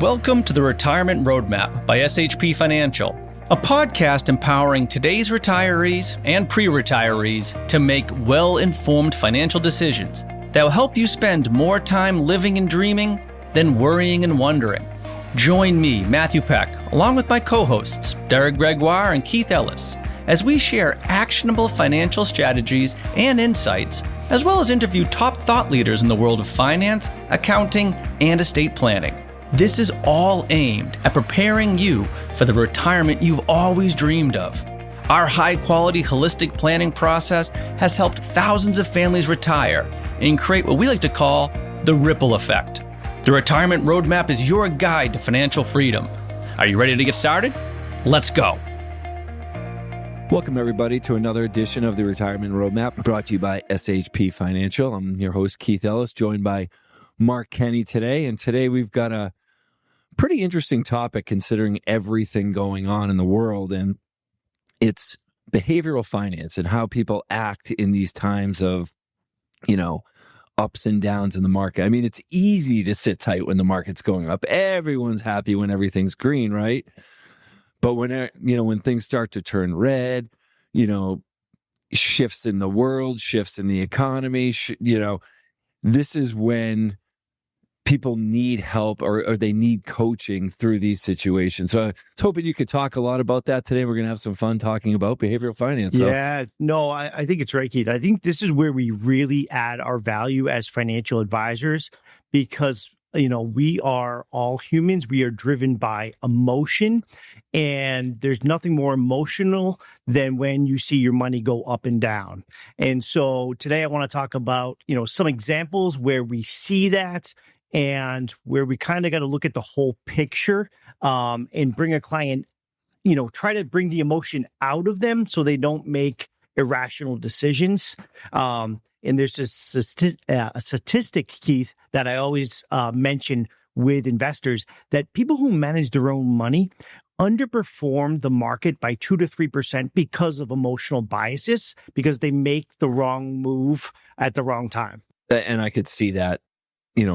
Welcome to the Retirement Roadmap by SHP Financial, a podcast empowering today's retirees and pre-retirees to make well-informed financial decisions that will help you spend more time living and dreaming than worrying and wondering. Join me, Matthew Peck, along with my co-hosts, Derek Gregoire and Keith Ellis, as we share actionable financial strategies and insights, as well as interview top thought leaders in the world of finance, accounting, and estate planning. This is all aimed at preparing you for the retirement you've always dreamed of. Our high-quality holistic planning process has helped thousands of families retire and create what we like to call the ripple effect. The Retirement Roadmap is your guide to financial freedom. Are you ready to get started? Let's go. Welcome, everybody, to another edition of the Retirement Roadmap, brought to you by SHP Financial. I'm your host, Keith Ellis, joined by Mark Kenney today. And today we've got a pretty interesting topic considering everything going on in the world. And it's behavioral finance and how people act in these times of, ups and downs in the market. I mean, it's easy to sit tight when the market's going up. Everyone's happy when everything's green, right? But when things start to turn red, shifts in the world, shifts in the economy, this is when people need help or they need coaching through these situations. So I was hoping you could talk a lot about that today. We're going to have some fun talking about behavioral finance. Yeah, no, I think it's right, Keith. I think this is where we really add our value as financial advisors because we are all humans. We are driven by emotion, and there's nothing more emotional than when you see your money go up and down. And so today I want to talk about, some examples where we see that and where we kind of got to look at the whole picture and bring a client, try to bring the emotion out of them so they don't make irrational decisions. And there's just a statistic, Keith, that I always mention with investors that people who manage their own money underperform the market by 2 to 3% because of emotional biases, because they make the wrong move at the wrong time. And I could see that,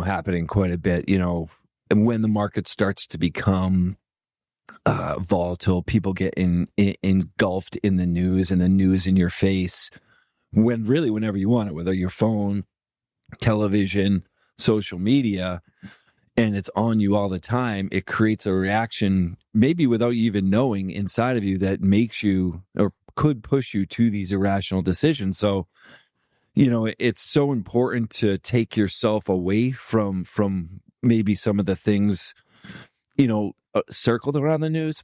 happening quite a bit, and when the market starts to become volatile, people get engulfed in the news and the news in your face. Whenever you want it, whether your phone, television, social media, and it's on you all the time, it creates a reaction, maybe without you even knowing inside of you, that makes you or could push you to these irrational decisions. So, it's so important to take yourself away from maybe some of the things, circled around the news,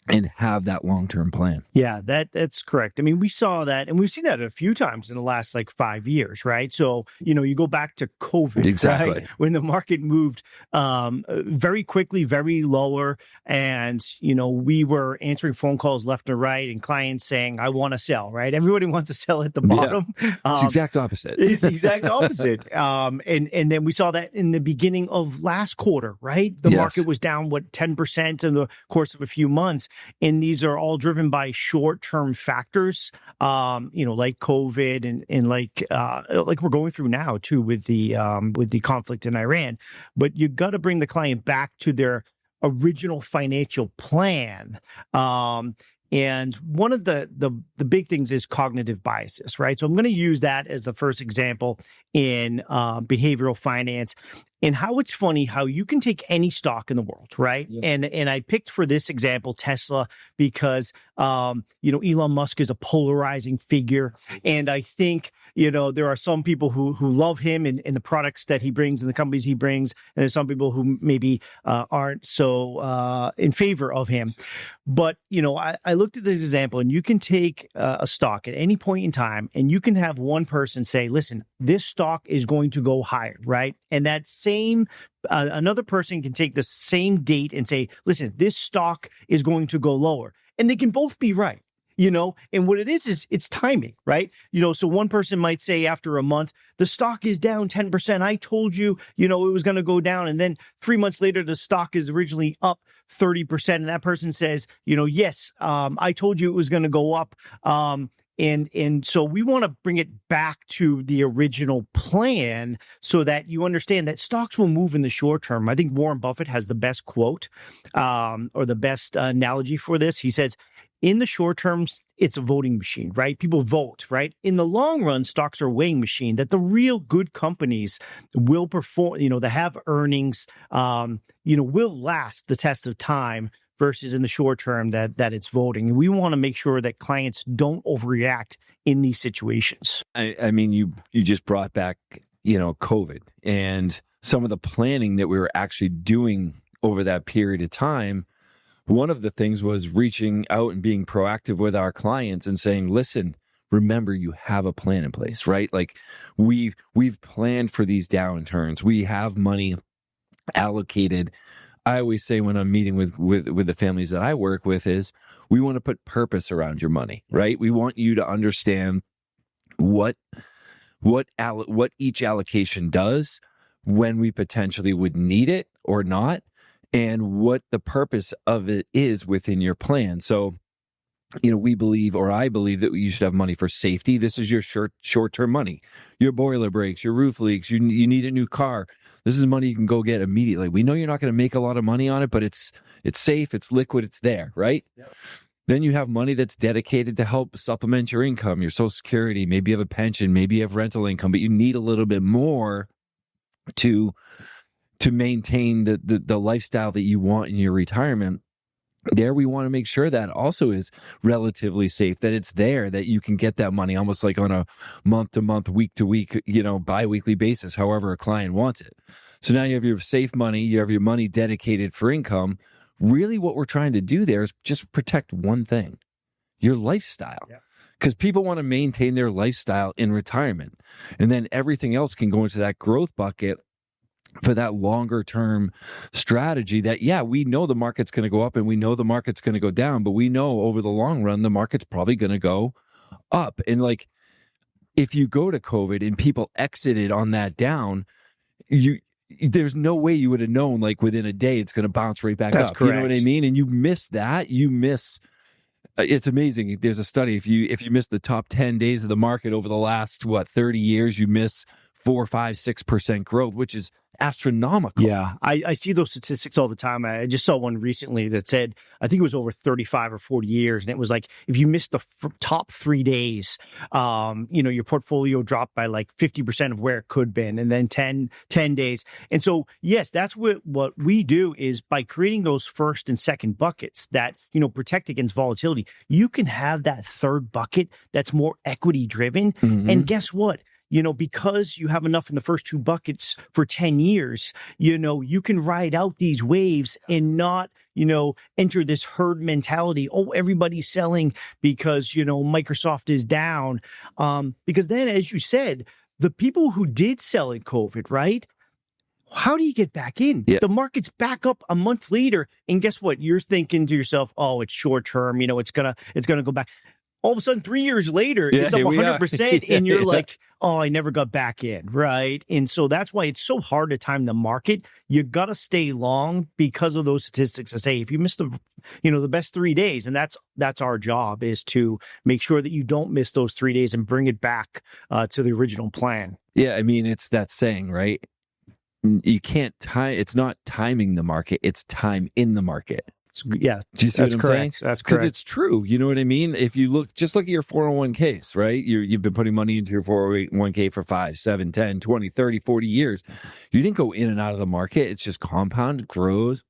and have that long-term plan. Yeah, that's correct. I mean, we saw that, and we've seen that a few times in the last 5 years, right? So, you go back to COVID, exactly, right? When the market moved very quickly, very lower, and, we were answering phone calls left and right, and clients saying, I want to sell, right? Everybody wants to sell at the bottom. Yeah. It's the exact opposite. It's the exact opposite. And then we saw that in the beginning of last quarter, right? The market was down, 10% in the course of a few months. And these are all driven by short-term factors, like COVID and like we're going through now too with the conflict in Iran. But you got to bring the client back to their original financial plan. And one of the big things is cognitive biases, right? So I'm going to use that as the first example in behavioral finance, and how it's funny how you can take any stock in the world, right? Yeah. And I picked for this example Tesla because Elon Musk is a polarizing figure, and I think there are some people who love him and the products that he brings and the companies he brings, and there's some people who maybe aren't so in favor of him. But I looked at this example, and you can take a stock at any point in time, and you can have one person say, "Listen, this stock is going to go higher," right? And that same another person can take the same date and say, "Listen, this stock is going to go lower," and they can both be right. And what it is it's timing, right? So one person might say after a month, the stock is down 10%. I told you, it was going to go down. And then 3 months later, the stock is originally up 30%. And that person says, yes, I told you it was going to go up. And so we want to bring it back to the original plan so that you understand that stocks will move in the short term. I think Warren Buffett has the best quote or the best analogy for this. He says, in the short term, it's a voting machine, right? People vote, right? In the long run, stocks are a weighing machine that the real good companies will perform, that have earnings, will last the test of time versus in the short term that it's voting. And we want to make sure that clients don't overreact in these situations. I mean, you just brought back, COVID and some of the planning that we were actually doing over that period of time. One of the things was reaching out and being proactive with our clients and saying, listen, remember, you have a plan in place, right? Like we've planned for these downturns. We have money allocated. I always say when I'm meeting with the families that I work with is we want to put purpose around your money, right? We want you to understand what each allocation does, when we potentially would need it or not, and what the purpose of it is within your plan. So, we believe, or I believe, that you should have money for safety. This is your short-term money. Your boiler breaks, your roof leaks, you need a new car. This is money you can go get immediately. We know you're not going to make a lot of money on it, but it's safe, it's liquid, it's there, right? Yep. Then you have money that's dedicated to help supplement your income, your Social Security. Maybe you have a pension, maybe you have rental income, but you need a little bit more to maintain the lifestyle that you want in your retirement. There, we want to make sure that also is relatively safe, that it's there, that you can get that money almost like on a month-to-month, week-to-week, bi-weekly basis, however a client wants it. So now you have your safe money, you have your money dedicated for income. Really what we're trying to do there is just protect one thing, your lifestyle. Yeah. Because people want to maintain their lifestyle in retirement. And then everything else can go into that growth bucket for that longer term strategy that, we know the market's going to go up and we know the market's going to go down, but we know over the long run, the market's probably going to go up. And like, if you go to COVID and people exited on that down, there's no way you would have known, like within a day, it's going to bounce right back up. Correct. You know what I mean? And you miss that, it's amazing. There's a study. If you miss the top 10 days of the market over the last, 30 years, you miss 4, 5, 6% growth, which is astronomical. Yeah, I see those statistics all the time. I just saw one recently that said, I think it was over 35 or 40 years. And it was like, if you missed the top 3 days, your portfolio dropped by like 50% of where it could have been. And then 10 days. And so, yes, that's what we do is by creating those first and second buckets that, protect against volatility, you can have that third bucket that's more equity driven. Mm-hmm. And guess what? Because you have enough in the first two buckets for 10 years, you can ride out these waves and not, enter this herd mentality. Oh, everybody's selling because, Microsoft is down. Because then, as you said, the people who did sell in COVID, right? How do you get back in? Yeah. The market's back up a month later. And guess what? You're thinking to yourself, oh, it's short term. It's gonna go back. All of a sudden, 3 years later, it's up 100%, and you're like, oh, I never got back in, right? And so that's why it's so hard to time the market. You got to stay long because of those statistics to say, if you miss the best 3 days, and that's our job, is to make sure that you don't miss those 3 days and bring it back to the original plan. Yeah, I mean, it's that saying, right? You can't time, it's not timing the market, it's time in the market. Yeah, do you see what I'm correct. saying? That's correct. Because it's true. You know what I mean? If you look at your 401ks, right? You've been putting money into your 401k for 5, 7, 10, 20, 30, 40 years. You didn't go in and out of the market. It's just compound, grows.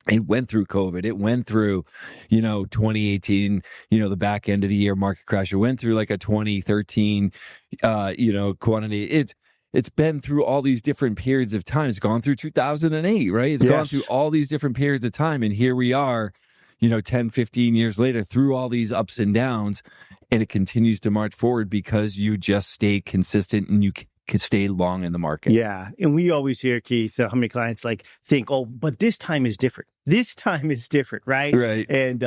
It went through COVID. It went through, 2018, the back end of the year market crash. It went through like a 2013, quantity. It's been through all these different periods of time. It's gone through 2008, right? It's gone through all these different periods of time. And here we are, 10, 15 years later, through all these ups and downs. And it continues to march forward because you just stay consistent and you can stay long in the market. Yeah. And we always hear, Keith, how many clients think, oh, but this time is different. This time is different, right? Right. And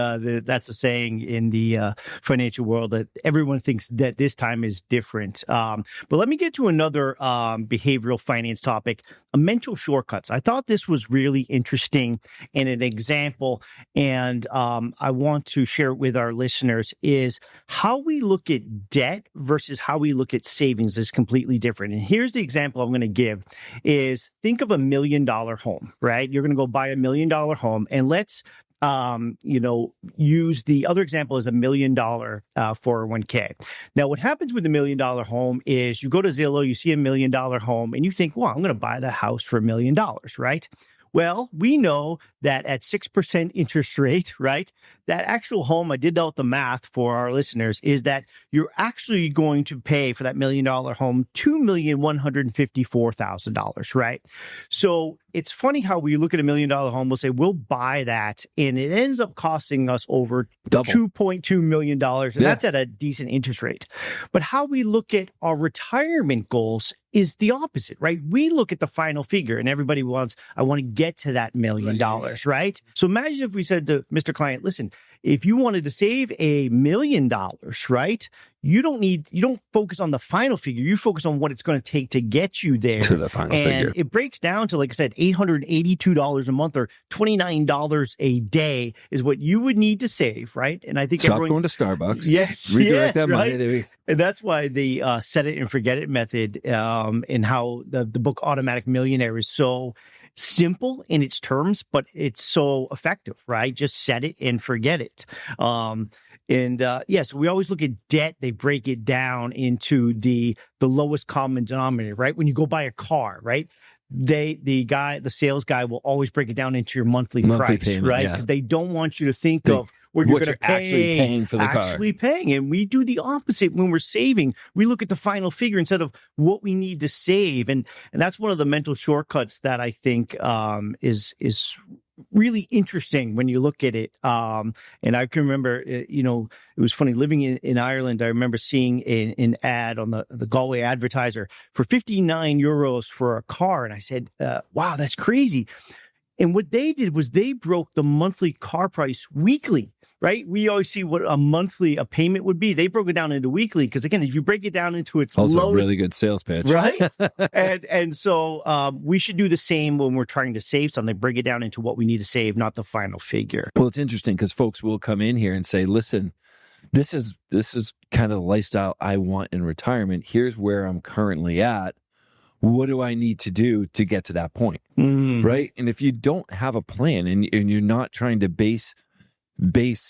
that's a saying in the financial world that everyone thinks that this time is different. But let me get to another behavioral finance topic, mental shortcuts. I thought this was really interesting and an example, and I want to share it with our listeners, is how we look at debt versus how we look at savings is completely different. And here's the example I'm going to give is think of $1 million home, right? You're going to go buy $1 million home. And let's, use the other example as $1 million 401k. Now, what happens with $1 million home is you go to Zillow, you see $1 million home, and you think, well, I'm going to buy that house for $1 million, right? Well, we know that at 6% interest rate, right, that actual home, I did out the math for our listeners, is that you're actually going to pay for that $1 million home $2,154,000, right? So it's funny how we look at $1 million home, we'll say, we'll buy that, and it ends up costing us over $2.2 million, and that's at a decent interest rate. But how we look at our retirement goals is the opposite, right? We look at the final figure, and everybody wants, I want to get to that $1 million, right? So imagine if we said to Mr. Client, listen, if you wanted to save $1 million, right? You don't focus on the final figure. You focus on what it's going to take to get you there. To the final figure. And it breaks down to, like I said, $882 a month or $29 a day is what you would need to save, right? And I think Stop going to Starbucks. Yes. Redirect that right? money. And that's why the set it and forget it method and how the book Automatic Millionaire is so simple in its terms, but it's so effective, right? Just set it and forget it. So we always look at debt. They break it down into the lowest common denominator, right? When you go buy a car, right? The sales guy will always break it down into your monthly price, payment, right? Because they don't want you to think of what you're actually paying for the car. Actually paying. And we do the opposite when we're saving. We look at the final figure instead of what we need to save. And that's one of the mental shortcuts that I think is really interesting when you look at it. And I can remember, it was funny living in Ireland. I remember seeing an ad on the Galway Advertiser for 59 euros for a car. And I said, wow, that's crazy. And what they did was they broke the monthly car price weekly, right? We always see what a payment would be. They broke it down into weekly because, again, if you break it down into its also lowest, a really good sales pitch, right? and so we should do the same when we're trying to save something. Break it down into what we need to save, not the final figure. Well, it's interesting because folks will come in here and say, "Listen, this is kind of the lifestyle I want in retirement. Here's where I'm currently at. What do I need to do to get to that point?" Right? And if you don't have a plan and you're not trying to base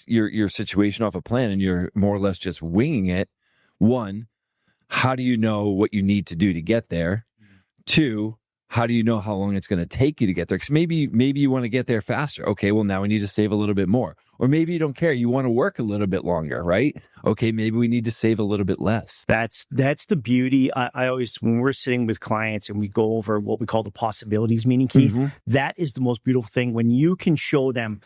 your situation off a plan and you're more or less just winging it, one, how do you know what you need to do to get there? Two, how do you know how long it's going to take you to get there? Because maybe you want to get there faster. Okay, well, now we need to save a little bit more. Or maybe you don't care. You want to work a little bit longer, right? Okay, maybe we need to save a little bit less. That's the beauty. I always, when we're sitting with clients and we go over what we call the possibilities meeting, Keith, that is the most beautiful thing when you can show them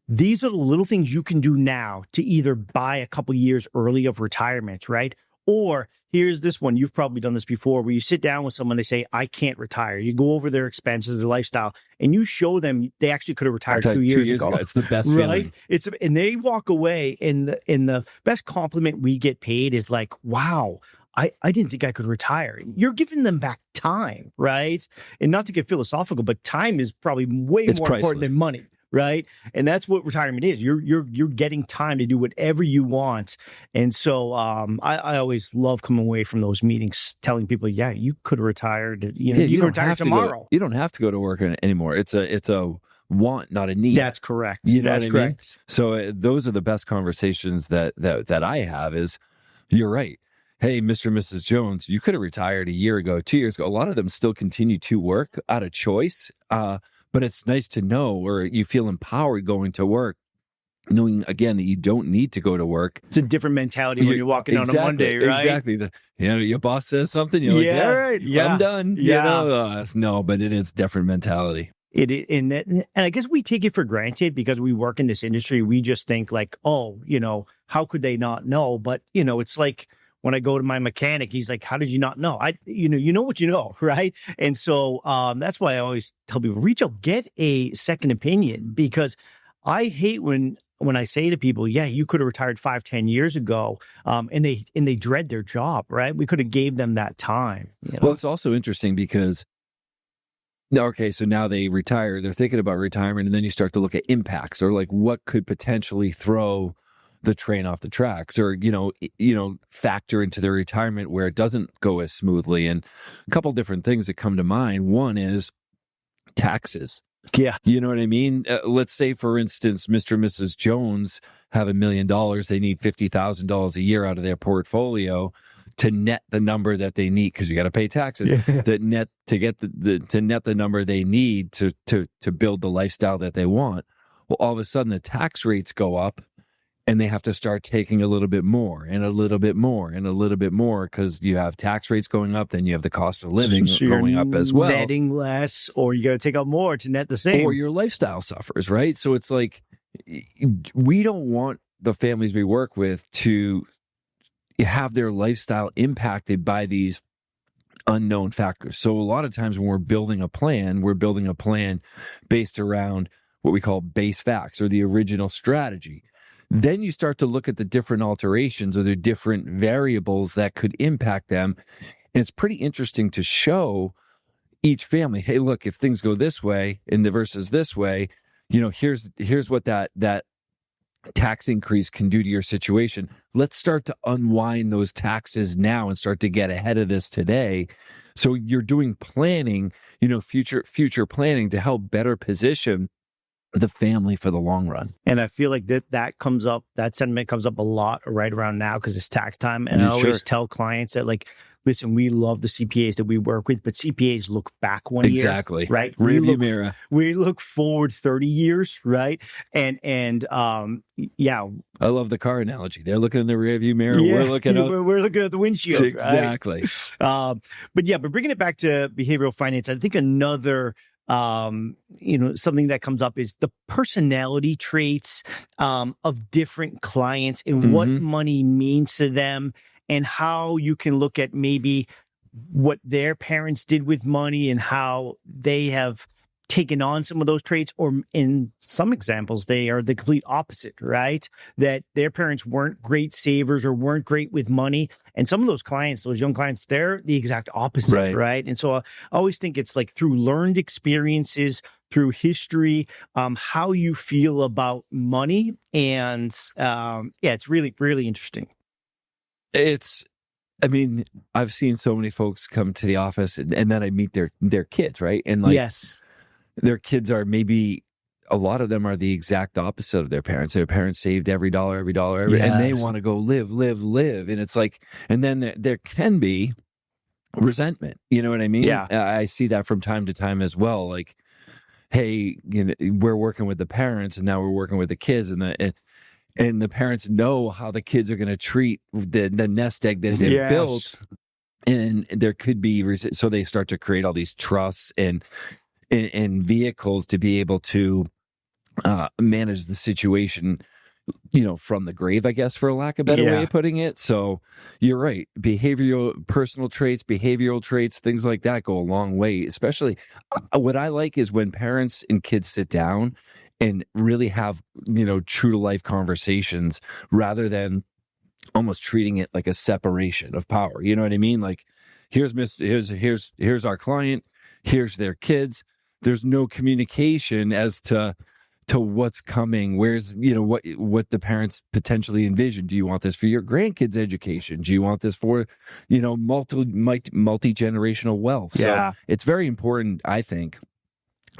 these are the little things you can do now to either buy a couple years early of retirement, right? Or here's this one. You've probably done this before where you sit down with someone, they say, I can't retire. You go over their expenses, their lifestyle, and you show them they actually could have retired 2 years ago. It's the best right? feeling. And they walk away, and the best compliment we get paid is like, wow, I didn't think I could retire. You're giving them back time, right? And not to get philosophical, but time is probably more important than money. Right. And that's what retirement is. You're getting time to do whatever you want. And so I always love coming away from those meetings telling people, yeah, you could have retired. You can retire tomorrow. You don't have to go to work anymore. It's a want, not a need. That's correct. That's correct. So those are the best conversations that I have is, you're right. Hey, Mr. and Mrs. Jones, you could have retired a year ago, 2 years ago. A lot of them still continue to work out of choice. But it's nice to know, or you feel empowered going to work, knowing, again, that you don't need to go to work. It's a different mentality when you're walking on a Monday, right? Exactly. Your boss says something, you're like, all right, I'm done. Yeah. No, but it is a different mentality. And I guess we take it for granted because we work in this industry. We just think like, oh, how could they not know? But, it's like when I go to my mechanic, he's like, how did you not know? You know what you know, right? And so that's why I always tell people, reach out, get a second opinion, because I hate when I say to people, yeah, you could have retired 5-10 years ago, and they dread their job, right? We could have gave them that time. Well, it's also interesting because, okay, so now they retire, they're thinking about retirement, and then you start to look at impacts, or like what could potentially throw the train off the tracks, or, factor into their retirement where it doesn't go as smoothly. And a couple different things that come to mind. One is taxes. Yeah. You know what I mean? Let's say, for instance, Mr. and Mrs. Jones have $1 million. They need $50,000 a year out of their portfolio to net the number that they need, because you got to pay taxes. Yeah. To net the number they need to build the lifestyle that they want. Well, all of a sudden the tax rates go up, and they have to start taking a little bit more and a little bit more and a little bit more, because you have tax rates going up, then you have the cost of living going up as well. Netting less, or you got to take out more to net the same. Or your lifestyle suffers, right? So it's like, we don't want the families we work with to have their lifestyle impacted by these unknown factors. So a lot of times when we're building a plan based around what we call base facts, or the original strategy. Then you start to look at the different alterations or the different variables that could impact them. And it's pretty interesting to show each family, hey, look, if things go this way and the versus this way, here's what that tax increase can do to your situation. Let's start to unwind those taxes now and start to get ahead of this today. So you're doing planning, future planning to help better position the family for the long run. And I feel like that sentiment comes up a lot right around now, because it's tax time. And I always tell clients that, like, listen, we love the CPAs that we work with, but CPAs look back 1 year. Exactly. Right? Rearview mirror. We look forward 30 years, right? And yeah. I love the car analogy. They're looking in the rearview mirror. Yeah, we're looking at the windshield. Exactly. Right? But bringing it back to behavioral finance, I think another something that comes up is the personality traits of different clients and what money means to them, and how you can look at maybe what their parents did with money and how they have taken on some of those traits, or in some examples, they are the complete opposite, right? That their parents weren't great savers or weren't great with money. And some of those clients, those young clients, they're the exact opposite, right? And so I always think it's like through learned experiences, through history, how you feel about money. And it's really, really interesting. I've seen so many folks come to the office and then I meet their kids, right? And like, yes, their kids are maybe, a lot of them are the exact opposite of their parents. Their parents saved every dollar, and they want to go live. And it's like, and then there can be resentment. You know what I mean? Yeah. I see that from time to time as well. Like, hey, we're working with the parents and now we're working with the kids, and the parents know how the kids are going to treat the nest egg that they've built. And there could be, so they start to create all these trusts and vehicles to be able to manage the situation, from the grave, I guess, for a lack of a better way of putting it. So you're right. Personal traits, behavioral traits, things like that go a long way. Especially what I like is when parents and kids sit down and really have, true to life conversations, rather than almost treating it like a separation of power. You know what I mean? Like, here's our client, here's their kids. There's no communication as to what's coming. Where's, what the parents potentially envision. Do you want this for your grandkids' education? Do you want this for, multi-generational wealth? Yeah. So it's very important, I think,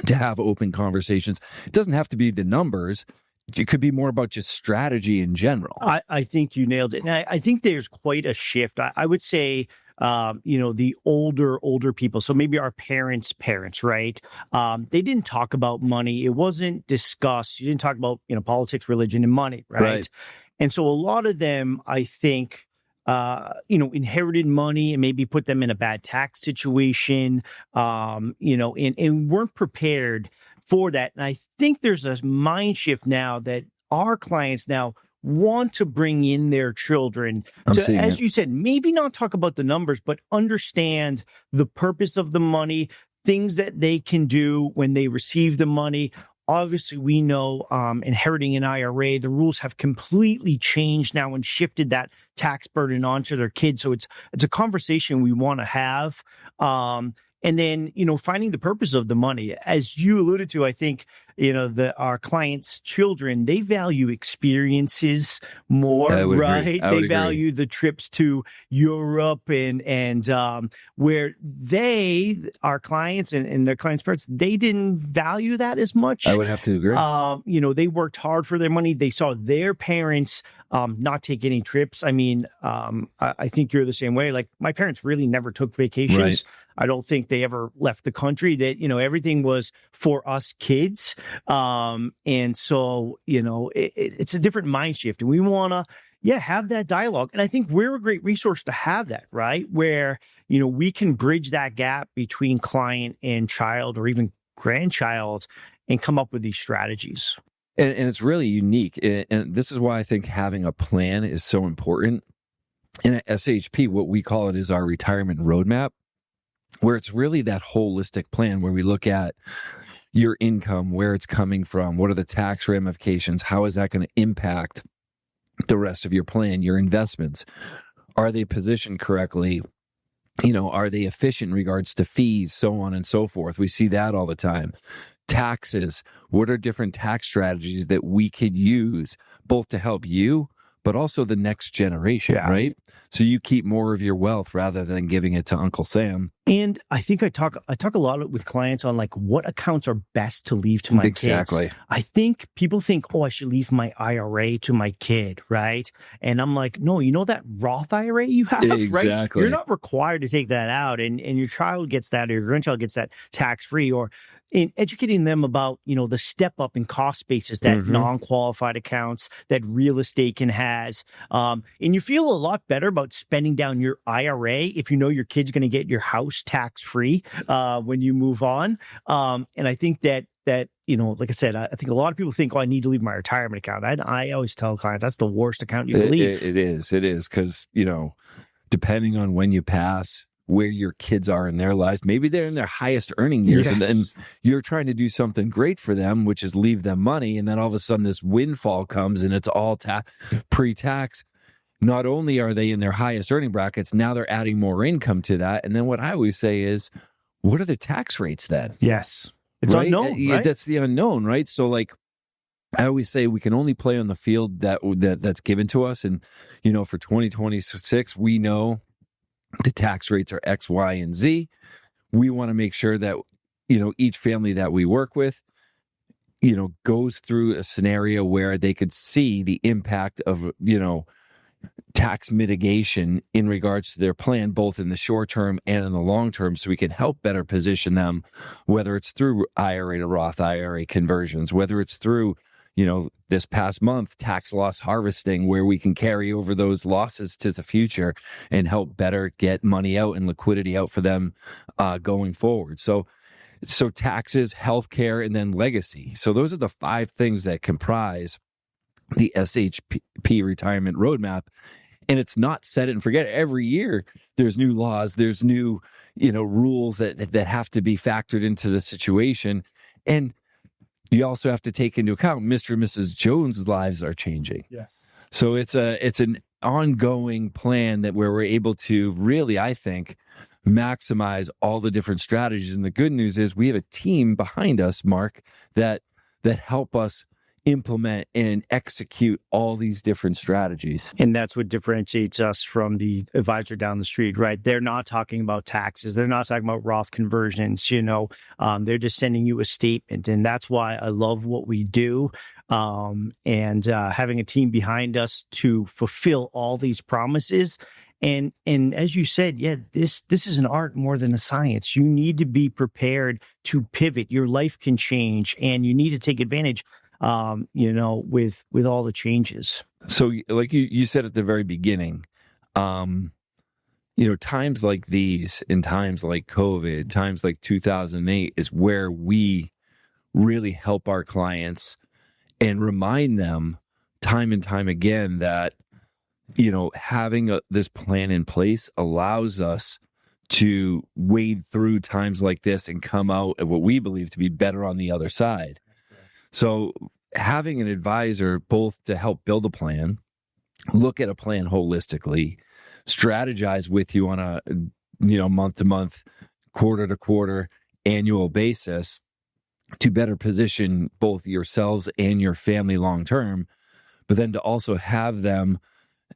to have open conversations. It doesn't have to be the numbers. It could be more about just strategy in general. I think you nailed it. And I think there's quite a shift. I would say, the older people, so maybe our parents, right? They didn't talk about money. It wasn't discussed. You didn't talk about, politics, religion, and money, right? And so a lot of them, I think, inherited money and maybe put them in a bad tax situation, and weren't prepared for that. And I think there's a mind shift now that our clients now, want to bring in their children to, as you said, maybe not talk about the numbers, but understand the purpose of the money, things that they can do when they receive the money. Obviously, we know inheriting an IRA, the rules have completely changed now and shifted that tax burden onto their kids. So it's a conversation we want to have. And then, finding the purpose of the money. As you alluded to, I think, our clients' children, they value experiences more, right? They value the trips to Europe and where our clients and their clients' parents, they didn't value that as much. I would have to agree. They worked hard for their money. They saw their parents not take any trips. I mean, I think you're the same way. Like, my parents really never took vacations. Right. I don't think they ever left the country. That, everything was for us kids. And so, it's a different mind shift, and we want to, have that dialogue. And I think we're a great resource to have that, right? Where, we can bridge that gap between client and child or even grandchild and come up with these strategies. And it's really unique. And this is why I think having a plan is so important. And at SHP, what we call it is our retirement roadmap, where it's really that holistic plan where we look at your income, where it's coming from, what are the tax ramifications, how is that going to impact the rest of your plan, your investments, are they positioned correctly, are they efficient in regards to fees, so on and so forth. We see that all the time. Taxes, what are different tax strategies that we could use both to help you, but also the next generation, right? So you keep more of your wealth rather than giving it to Uncle Sam. And I think I talk a lot with clients on like what accounts are best to leave to my kids. I think people think, I should leave my IRA to my kid, right? And I'm like, no, that Roth IRA you have, right? You're not required to take that out, and your child gets that, or your grandchild gets that tax-free, or in educating them about, the step up in cost basis that non-qualified accounts, that real estate can has. And you feel a lot better about spending down your IRA if you know your kid's going to get your house tax-free when you move on. And I think that, like I said, I think a lot of people think, I need to leave my retirement account. I always tell clients that's the worst account you can leave. It is. Because, depending on when you pass, where your kids are in their lives, maybe they're in their highest earning years, and you're trying to do something great for them, which is leave them money. And then all of a sudden this windfall comes and it's all pre-tax. Not only are they in their highest earning brackets, now they're adding more income to that. And then what I always say is, what are the tax rates then? Yes. It's unknown, right? That's the unknown, right? So like, I always say we can only play on the field that's given to us. And, for 2026, we know the tax rates are X, Y, and Z. We want to make sure that, each family that we work with, goes through a scenario where they could see the impact of, tax mitigation in regards to their plan, both in the short term and in the long term, so we can help better position them, whether it's through IRA to Roth IRA conversions, whether it's through, this past month, tax loss harvesting, where we can carry over those losses to the future and help better get money out and liquidity out for them going forward. So taxes, healthcare, and then legacy. So those are the 5 things that comprise the SHP retirement roadmap. And it's not set it and forget it. Every year there's new laws, there's new, rules that have to be factored into the situation. And you also have to take into account Mr. and Mrs. Jones' lives are changing. Yes. So it's an ongoing plan that where we're able to really, I think, maximize all the different strategies. And the good news is we have a team behind us, Mark, that help us implement and execute all these different strategies. And that's what differentiates us from the advisor down the street, right? They're not talking about taxes. They're not talking about Roth conversions, they're just sending you a statement. And that's why I love what we do. And having a team behind us to fulfill all these promises. And as you said, this is an art more than a science. You need to be prepared to pivot. Your life can change, and you need to take advantage with all the changes. So like you said at the very beginning, times like these and times like COVID, times like 2008 is where we really help our clients and remind them time and time again that, having this plan in place allows us to wade through times like this and come out at what we believe to be better on the other side. So having an advisor both to help build a plan, look at a plan holistically, strategize with you on a month to month, quarter to quarter, annual basis to better position both yourselves and your family long term, but then to also have them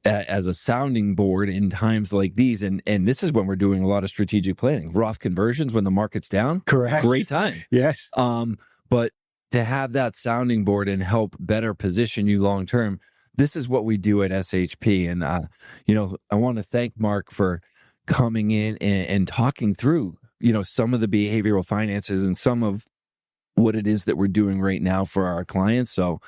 as a sounding board in times like these. And this is when we're doing a lot of strategic planning. Roth conversions when the market's down. Correct. Great time. Yes. But to have that sounding board and help better position you long term, this is what we do at SHP. And, I want to thank Mark for coming in and talking through, some of the behavioral finances and some of what it is that we're doing right now for our clients. So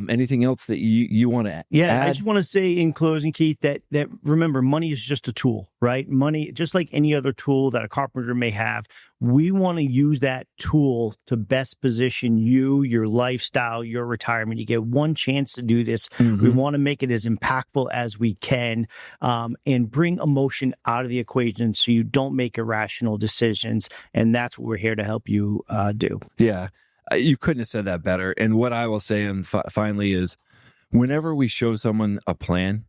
anything else that you want to add? I just want to say in closing, Keith, that remember, money is just a tool, right? Money, just like any other tool that a carpenter may have, we want to use that tool to best position you, your lifestyle, your retirement. You get one chance to do this. Mm-hmm. We want to make it as impactful as we can and bring emotion out of the equation so you don't make irrational decisions. And that's what we're here to help you do. Yeah, you couldn't have said that better. And what I will say, and finally, is whenever we show someone a plan,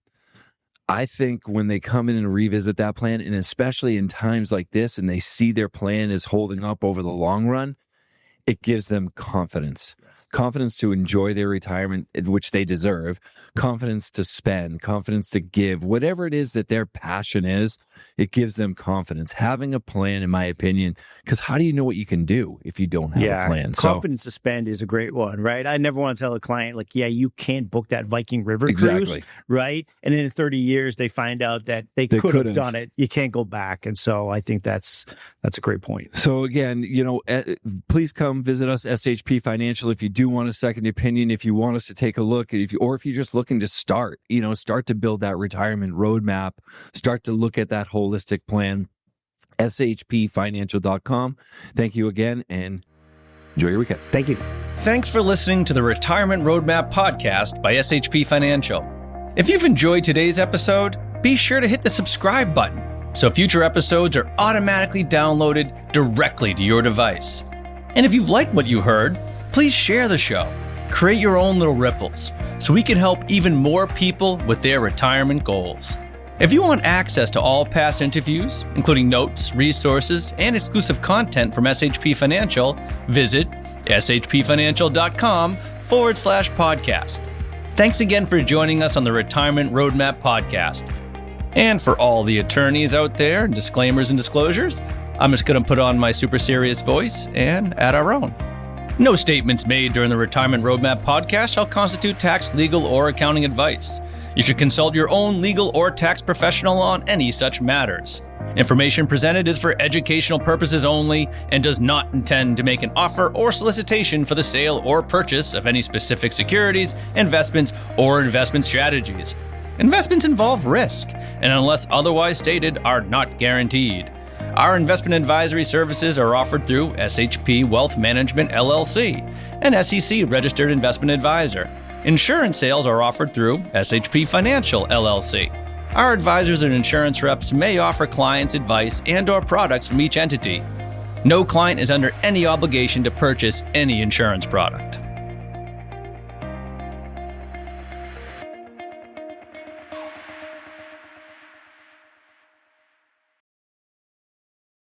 I think when they come in and revisit that plan, and especially in times like this, and they see their plan is holding up over the long run, it gives them confidence. Confidence to enjoy their retirement, which they deserve, confidence to spend, confidence to give, whatever it is that their passion is, it gives them confidence. Having a plan, in my opinion, because how do you know what you can do if you don't have a plan? Confidence to spend is a great one, right? I never want to tell a client, you can't book that Viking River cruise, right? And in 30 years, they find out that they could have done it. You can't go back. And so I think that's a great point. So again, please come visit us, SHP Financial, if you do want a second opinion, if you want us to take a look, if you're just looking to start to build that retirement roadmap, start to look at that holistic plan, shpfinancial.com. Thank you again and enjoy your weekend. Thank you. Thanks for listening to the Retirement Roadmap podcast by SHP Financial. If you've enjoyed today's episode, be sure to hit the subscribe button so future episodes are automatically downloaded directly to your device. And if you've liked what you heard, please share the show. Create your own little ripples so we can help even more people with their retirement goals. If you want access to all past interviews, including notes, resources, and exclusive content from SHP Financial, visit shpfinancial.com/podcast. Thanks again for joining us on the Retirement Roadmap podcast. And for all the attorneys out there, disclaimers and disclosures, I'm just going to put on my super serious voice and add our own. No statements made during the Retirement Roadmap podcast shall constitute tax, legal, or accounting advice. You should consult your own legal or tax professional on any such matters. Information presented is for educational purposes only and does not intend to make an offer or solicitation for the sale or purchase of any specific securities, investments, or investment strategies. Investments involve risk, and unless otherwise stated, are not guaranteed. Our investment advisory services are offered through SHP Wealth Management, LLC, an SEC-registered investment advisor. Insurance sales are offered through SHP Financial, LLC. Our advisors and insurance reps may offer clients advice and/or products from each entity. No client is under any obligation to purchase any insurance product.